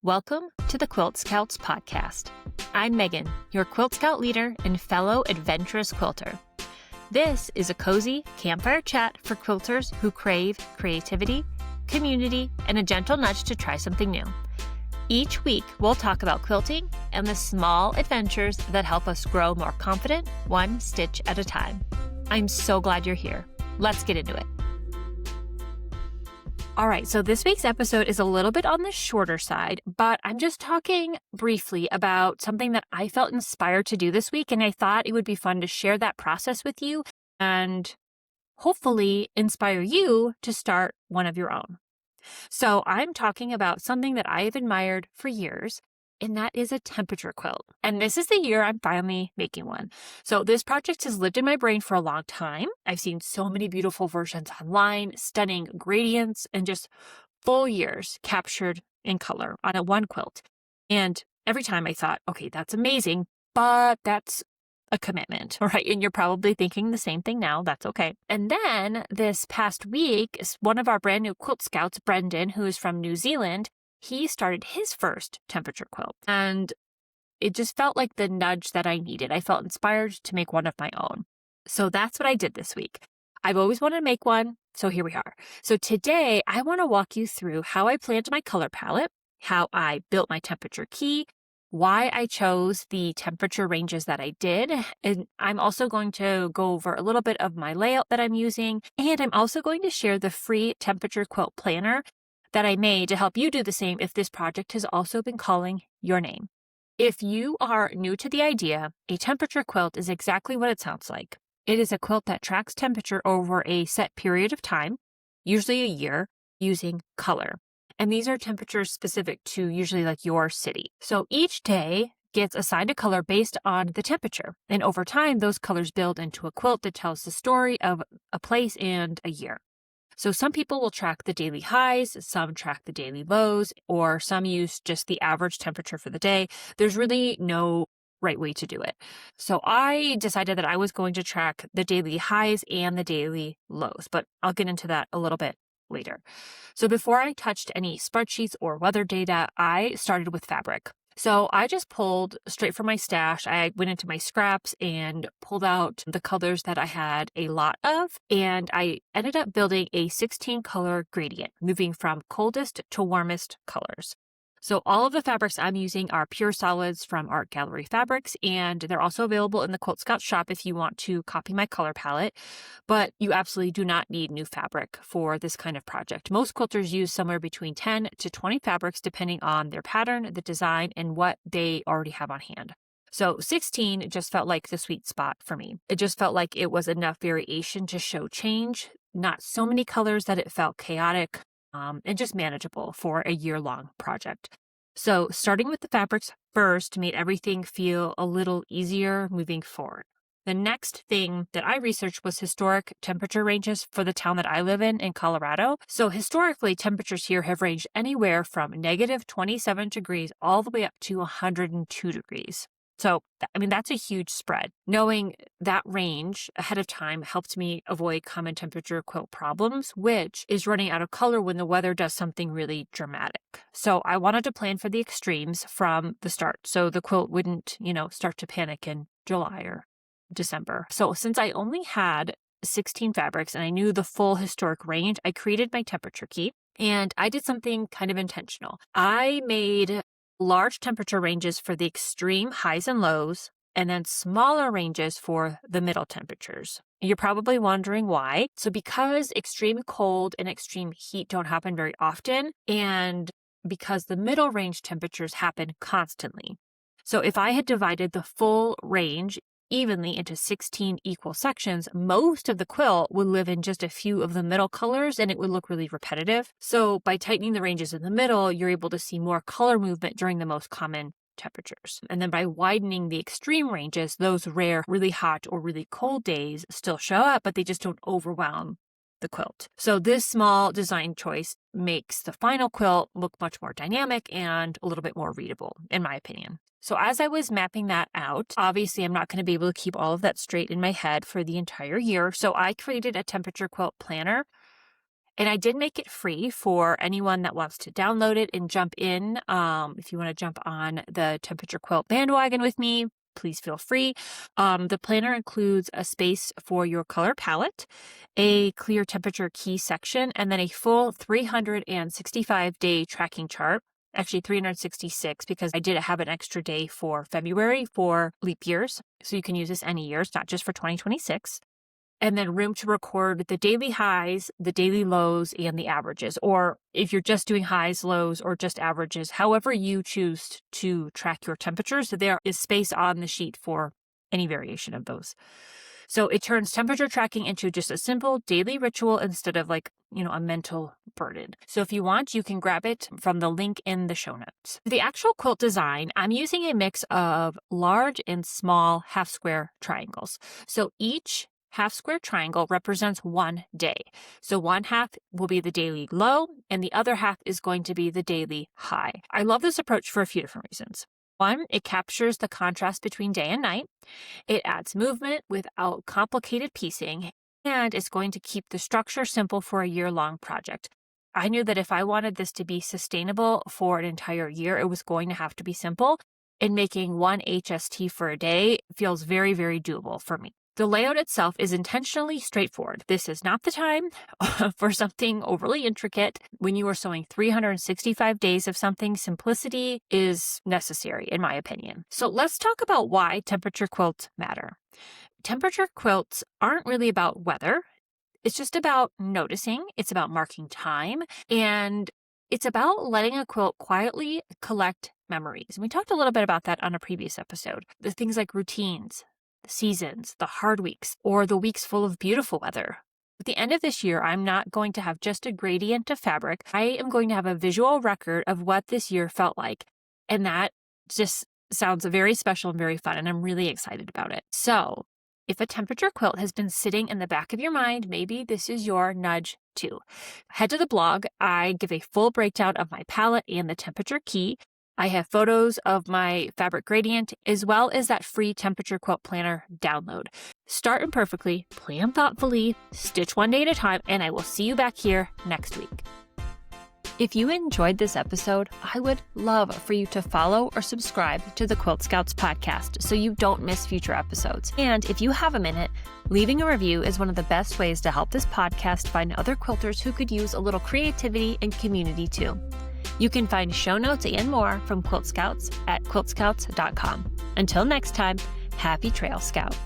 Welcome to the Quilt Scouts podcast. I'm Megan, your Quilt Scout leader and fellow adventurous quilter. This is a cozy campfire chat for quilters who crave creativity, community, and a gentle nudge to try something new. Each week, we'll talk about quilting and the small adventures that help us grow more confident, one stitch at a time. I'm so glad you're here. Let's get into it. All right, so this week's episode is a little bit on the shorter side, but I'm just talking briefly about something that I felt inspired to do this week, and I thought it would be fun to share that process with you and hopefully inspire you to start one of your own. So I'm talking about something that I've admired for years, and that is a temperature quilt. And this is the year I'm finally making one. So this project has lived in my brain for a long time. I've seen so many beautiful versions online, stunning gradients, and just full years captured in color on a one quilt. And every time I thought, okay, that's amazing, but that's a commitment, right? And you're probably thinking the same thing now. That's okay. And then this past week, one of our brand new Quilt Scouts, Brendan, who is from New Zealand, he started his first temperature quilt, and it just felt like the nudge that I needed. I felt inspired to make one of my own. So that's what I did this week. I've always wanted to make one, so here we are. So today, I want to walk you through how I planned my color palette, how I built my temperature key, why I chose the temperature ranges that I did, and I'm also going to go over a little bit of my layout that I'm using, and I'm also going to share the free temperature quilt planner that I made to help you do the same if this project has also been calling your name. If you are new to the idea, a temperature quilt is exactly what it sounds like. It is a quilt that tracks temperature over a set period of time, usually a year, using color. And these are temperatures specific to usually like your city. So each day gets assigned a color based on the temperature. And over time, those colors build into a quilt that tells the story of a place and a year. So some people will track the daily highs, some track the daily lows, or some use just the average temperature for the day. There's really no right way to do it. So I decided that I was going to track the daily highs and the daily lows, but I'll get into that a little bit later. So before I touched any spreadsheets or weather data, I started with fabric. So I just pulled straight from my stash. I went into my scraps and pulled out the colors that I had a lot of. And I ended up building a 16 color gradient, moving from coldest to warmest colors. So all of the fabrics I'm using are pure solids from Art Gallery Fabrics, and they're also available in the Quilt Scouts shop if you want to copy my color palette, but you absolutely do not need new fabric for this kind of project. Most quilters use somewhere between 10 to 20 fabrics depending on their pattern, the design, and what they already have on hand. So 16 just felt like the sweet spot for me. It just felt like it was enough variation to show change, not so many colors that it felt chaotic, and just manageable for a year-long project. So starting with the fabrics first made everything feel a little easier moving forward. The next thing that I researched was historic temperature ranges for the town that I live in Colorado. So historically, temperatures here have ranged anywhere from negative 27 degrees all the way up to 102 degrees. So, that's a huge spread. Knowing that range ahead of time helped me avoid common temperature quilt problems, which is running out of color when the weather does something really dramatic. So I wanted to plan for the extremes from the start so the quilt wouldn't, start to panic in July or December. So since I only had 16 fabrics and I knew the full historic range, I created my temperature key and I did something kind of intentional. I made large temperature ranges for the extreme highs and lows, and then smaller ranges for the middle temperatures. You're probably wondering why. So because extreme cold and extreme heat don't happen very often, and because the middle range temperatures happen constantly. So if I had divided the full range evenly into 16 equal sections, most of the quilt would live in just a few of the middle colors and it would look really repetitive. So by tightening the ranges in the middle, you're able to see more color movement during the most common temperatures. And then by widening the extreme ranges, those rare, really hot or really cold days still show up, but they just don't overwhelm the quilt. So this small design choice makes the final quilt look much more dynamic and a little bit more readable, in my opinion. So as I was mapping that out, obviously I'm not going to be able to keep all of that straight in my head for the entire year. So I created a temperature quilt planner And I did make it free for anyone that wants to download it and jump in. If you want to jump on the Temperature Quilt bandwagon with me, please feel free. The planner includes a space for your color palette, a clear temperature key section, and then a full 365-day tracking chart. Actually 366, because I did have an extra day for February for leap years. So you can use this any years, not just for 2026. And then room to record the daily highs, the daily lows, and the averages. Or if you're just doing highs, lows, or just averages, however you choose to track your temperatures, there is space on the sheet for any variation of those. So it turns temperature tracking into just a simple daily ritual instead of a mental burden. So if you want, you can grab it from the link in the show notes. The actual quilt design, I'm using a mix of large and small half square triangles. So each half square triangle represents one day. So one half will be the daily low and the other half is going to be the daily high. I love this approach for a few different reasons. One, it captures the contrast between day and night. It adds movement without complicated piecing, and it's going to keep the structure simple for a year-long project. I knew that if I wanted this to be sustainable for an entire year, it was going to have to be simple, and making one HST for a day feels very, very doable for me. The layout itself is intentionally straightforward. This is not the time for something overly intricate. When you are sewing 365 days of something, simplicity is necessary, in my opinion. So let's talk about why temperature quilts matter. Temperature quilts aren't really about weather. It's just about noticing. It's about marking time. And it's about letting a quilt quietly collect memories. And we talked a little bit about that on a previous episode. The things like routines, the seasons, the hard weeks, or the weeks full of beautiful weather. At the end of this year, I'm not going to have just a gradient of fabric. I am going to have a visual record of what this year felt like. And that just sounds very special and very fun, and I'm really excited about it. So if a temperature quilt has been sitting in the back of your mind, maybe this is your nudge too. Head to the blog. I give a full breakdown of my palette and the temperature key. I have photos of my fabric gradient, as well as that free temperature quilt planner download. Start imperfectly, plan thoughtfully, stitch one day at a time, and I will see you back here next week. If you enjoyed this episode, I would love for you to follow or subscribe to the Quilt Scouts podcast so you don't miss future episodes. And if you have a minute, leaving a review is one of the best ways to help this podcast find other quilters who could use a little creativity and community too. You can find show notes and more from Quilt Scouts at quiltscouts.com. Until next time, happy Trail Scout.